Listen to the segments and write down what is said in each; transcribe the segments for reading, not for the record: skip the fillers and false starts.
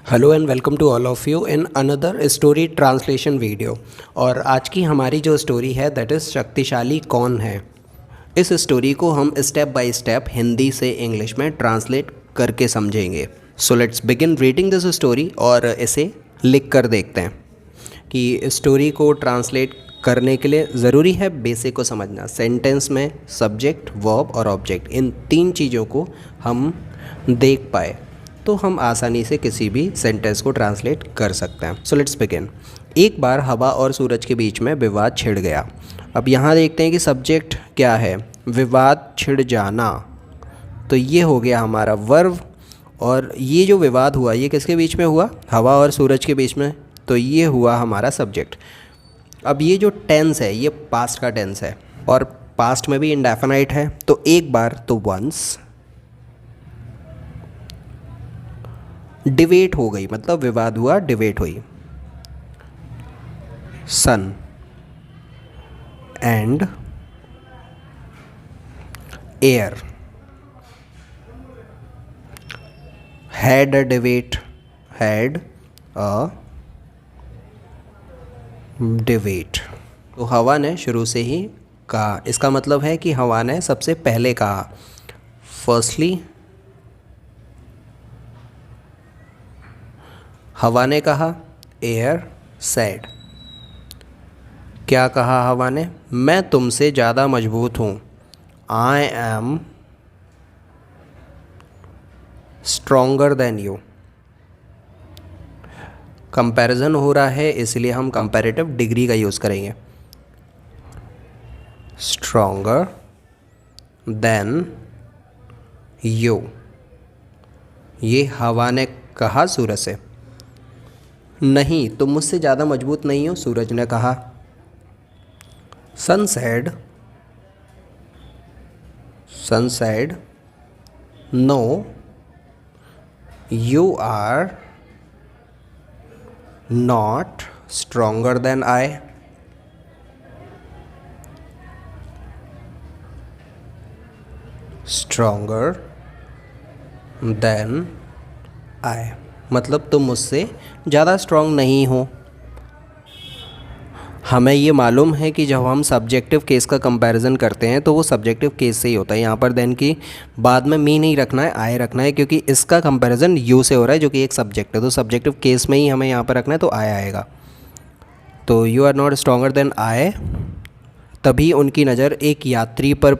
Hello and welcome to all of you in another story translation video. और आज की हमारी जो स्टोरी है दैट इज़ शक्तिशाली कौन है। इस स्टोरी को हम स्टेप बाय स्टेप हिंदी से इंग्लिश में ट्रांसलेट करके समझेंगे। So let's begin reading this story और इसे लिख कर देखते हैं कि स्टोरी को ट्रांसलेट करने के लिए ज़रूरी है बेसिक को समझना। सेंटेंस में सब्जेक्ट, वर्ब और ऑब्जेक्ट, इन तीन चीज़ों को हम देख पाए तो हम आसानी से किसी भी सेंटेंस को ट्रांसलेट कर सकते हैं। So let's begin. एक बार हवा और सूरज के बीच में विवाद छिड़ गया। अब यहाँ देखते हैं कि सब्जेक्ट क्या है, विवाद छिड़ जाना। तो ये हो गया हमारा वर्ब। और ये जो विवाद हुआ ये किसके बीच में हुआ, हवा और सूरज के बीच में, तो ये हुआ हमारा सब्जेक्ट। अब ये जो टेंस है ये पास्ट का टेंस है और पास्ट में भी इंडेफिनाइट है। तो एक बार तो वंस, डिबेट हो गई मतलब विवाद हुआ, डिबेट हुई। Sun and air had a debate, had a debate. तो हवा ने शुरू से ही कहा, इसका मतलब है कि हवा ने सबसे पहले कहा। फर्स्टली हवा ने कहा, एयर सैड। क्या कहा हवा ने, मैं तुमसे ज़्यादा मजबूत हूँ। I am stronger then you. Comparison हो रहा है इसलिए हम कंपैरेटिव डिग्री का यूज़ करेंगे। स्ट्रोंगर देन यू, ये हवा ने कहा सूरज से। नहीं, तुम मुझसे ज़्यादा मजबूत नहीं हो, सूरज ने कहा। Sun said no you are not stronger than I. Stronger than I मतलब तुम मुझसे ज़्यादा स्ट्रॉन्ग नहीं हो। हमें ये मालूम है कि जब हम सब्जेक्टिव केस का कंपैरिजन करते हैं तो वो सब्जेक्टिव केस से ही होता है। यहाँ पर देन की बाद में मी नहीं रखना है, आए रखना है, क्योंकि इसका कंपैरिजन यू से हो रहा है जो कि एक सब्जेक्ट है। तो सब्जेक्टिव केस में ही हमें यहाँ पर रखना है, तो आए आएगा। तो you are not stronger than I. तभी उनकी नज़र एक यात्री पर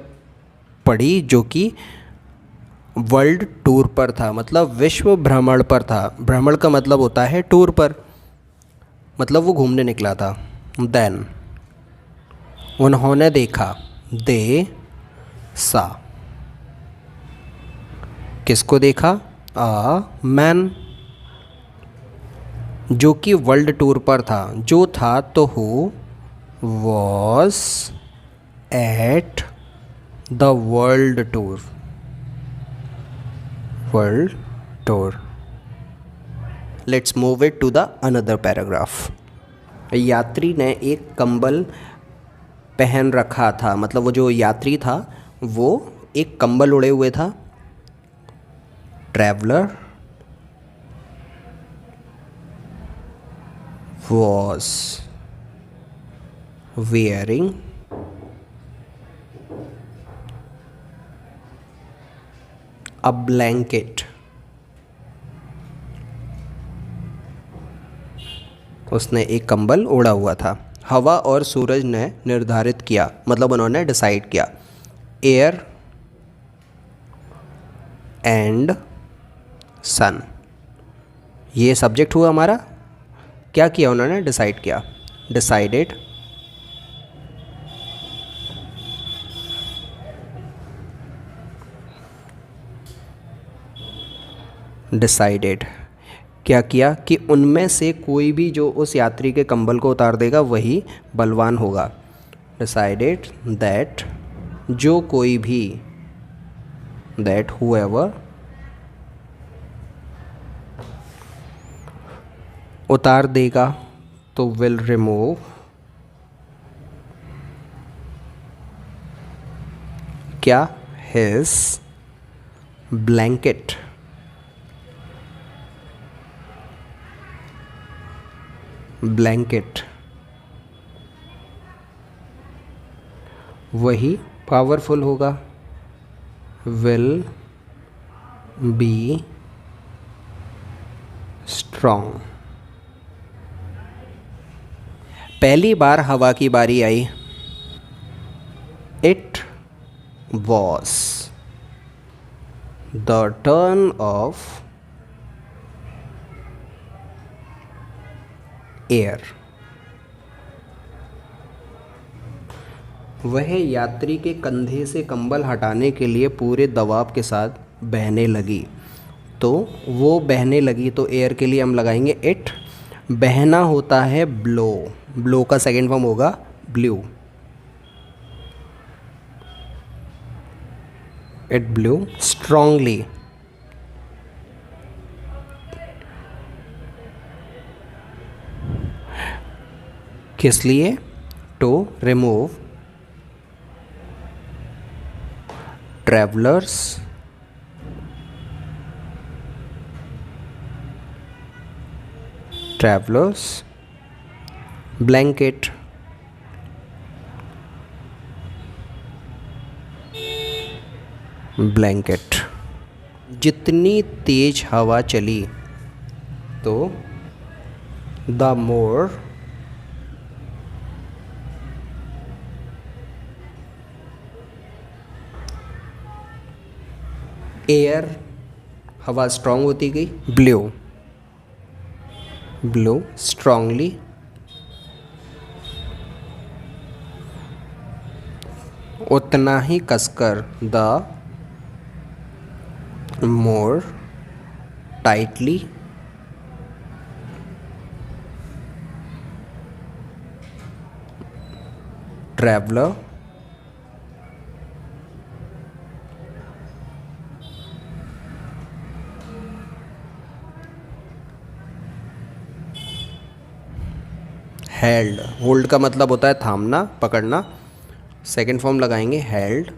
पड़ी जो कि वर्ल्ड टूर पर था, मतलब विश्व भ्रमण पर था। भ्रमण का मतलब होता है टूर पर, मतलब वो घूमने निकला था। देन उन्होंने देखा, दे सा, किसको देखा, आ मैन, जो कि वर्ल्ड टूर पर था। जो था तो who was at the world tour, world tour. Let's move it to the another paragraph. यात्री ने एक कंबल पहन रखा था, मतलब वो जो यात्री था वो एक कंबल ओढ़े हुए था। Traveller was wearing a blanket, उसने एक कंबल ओढ़ा हुआ था। हवा और सूरज ने निर्धारित किया, मतलब उन्होंने डिसाइड किया। एयर एंड सन, ये सब्जेक्ट हुआ हमारा। क्या किया उन्होंने, डिसाइड किया। डिसाइडेड डिसाइडेड क्या किया कि उनमें से कोई भी जो उस यात्री के कंबल को उतार देगा वही बलवान होगा। डिसाइडेड दैट, जो कोई भी, दैट हुएवर उतार देगा तो विल रिमूव क्या, हिज ब्लैंकेट, ब्लैंकेट, वही पावरफुल होगा, विल बी स्ट्रॉन्ग। पहली बार हवा की बारी आई, it was the turn of air. वह यात्री के कंधे से कंबल हटाने के लिए पूरे दबाव के साथ बहने लगी। तो वो बहने लगी, तो एयर के लिए हम लगाएंगे इट। बहना होता है ब्लो, ब्लो का सेकेंड फॉर्म होगा ब्लू। It blew strongly. किस लिए? To remove travellers blanket. जितनी तेज हवा चली, तो द मोर एयर, हवा स्ट्रांग होती गई, ब्लो स्ट्रांगली। उतना ही कसकर, the more tightly. Traveller held, hold का मतलब होता है थामना, पकड़ना। सेकेंड फॉर्म लगाएंगे हेल्ड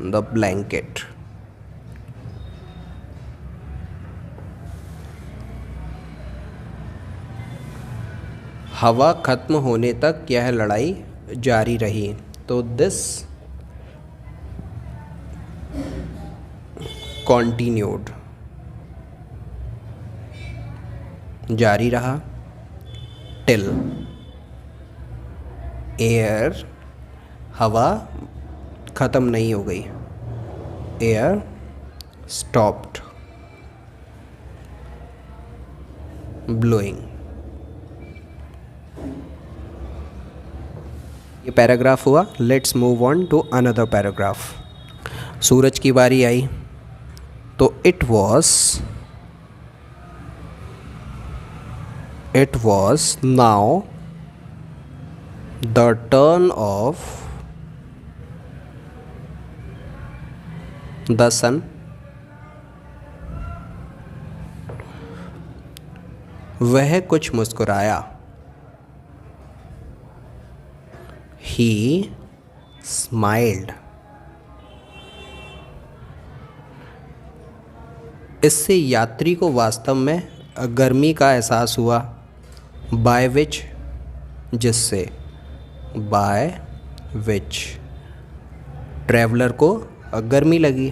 द ब्लैंकेट। हवा खत्म होने तक यह लड़ाई जारी रही। तो दिस कॉन्टिन्यूड, जारी रहा, टिल एयर, हवा ख़त्म नहीं हो गई, एयर स्टॉप्ड ब्लोइंग। ये पैराग्राफ हुआ। Let's move on to another paragraph. सूरज की बारी आई, तो it was now the turn of the sun. वह कुछ मुस्कुराया, ही स्माइल्ड। इससे यात्री को वास्तव में गर्मी का एहसास हुआ, बाय विच, जिससे, बाय विच। ट्रैवलर को गर्मी लगी,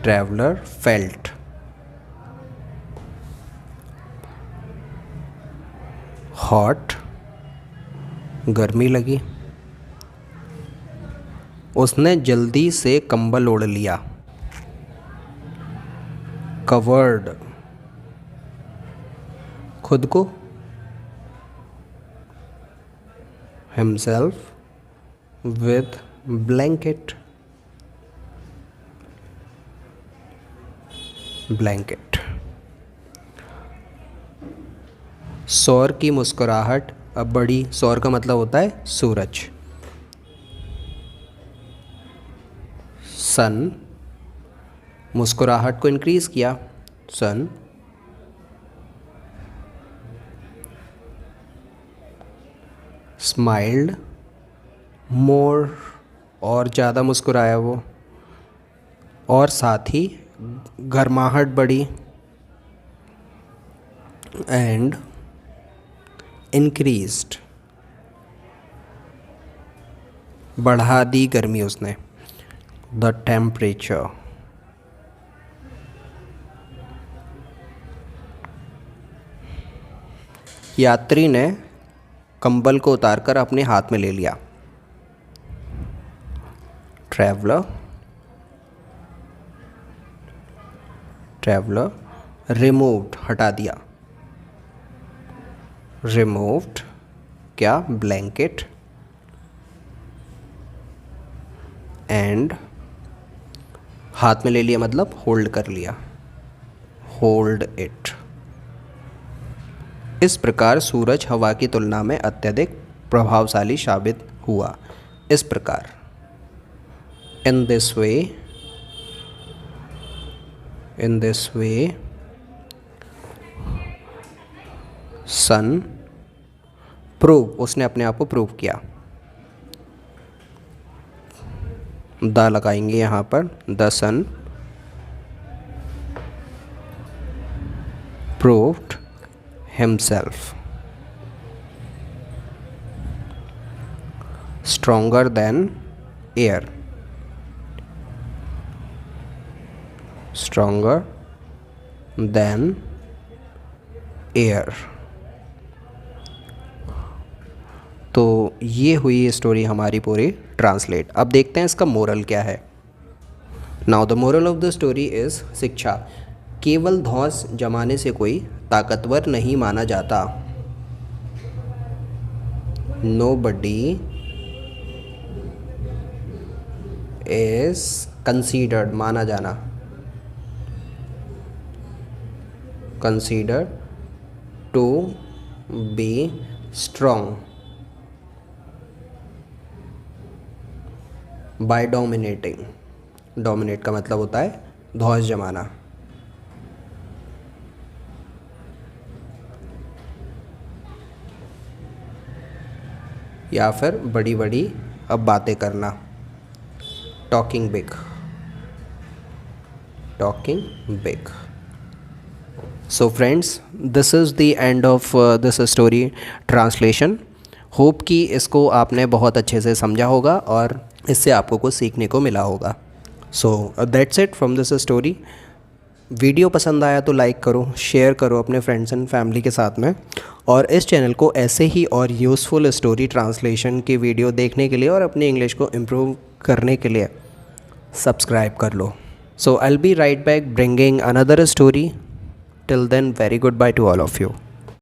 ट्रैवलर फेल्ट। हॉट, गर्मी लगी, उसने जल्दी से कंबल ओढ़ लिया। कवर्ड, खुद को, himself with blanket। सौर की मुस्कुराहट अब बढ़ी। सौर का मतलब होता है सूरज। सन, मुस्कुराहट को इंक्रीज किया, सन। स्माइल्ड मोर, और ज़्यादा मुस्कुराया वो, और साथ ही गर्माहट बढ़ी। and increased, बढ़ा दी गर्मी उसने, the temperature, यात्री ने कंबल को उतारकर अपने हाथ में ले लिया, ट्रैवलर रिमूव्ड, हटा दिया, रिमूव्ड क्या, ब्लैंकेट, एंड हाथ में ले लिया मतलब होल्ड कर लिया, होल्ड इट। इस प्रकार सूरज हवा की तुलना में अत्यधिक प्रभावशाली साबित हुआ। इस प्रकार, in this way sun prove, उसने अपने आप को प्रूव किया, द लगाएंगे यहाँ पर, the sun proved himself stronger than air, stronger than air। तो ये हुई स्टोरी हमारी पूरी ट्रांसलेट। अब देखते हैं इसका मोरल क्या है। Now the moral of the story is, शिक्षा, केवल धौंस जमाने से कोई ताकतवर नहीं माना जाता। Nobody is considered, माना जाना, considered to be strong by dominating। dominate का मतलब होता है धौंस जमाना। या फिर बड़ी बड़ी अब बातें करना, talking big, talking big. So friends, this is the end of this story translation। Hope कि इसको आपने बहुत अच्छे से समझा होगा और इससे आपको कुछ सीखने को मिला होगा। So that's it from this story। Video पसंद आया तो लाइक करो, शेयर करो अपने फ्रेंड्स एंड फैमिली के साथ में, और इस चैनल को ऐसे ही और यूज़फुल स्टोरी ट्रांसलेशन की वीडियो देखने के लिए और अपनी इंग्लिश को इम्प्रूव करने के लिए सब्सक्राइब कर लो। So I'll be right back bringing another story। Till then, very goodbye to all of you।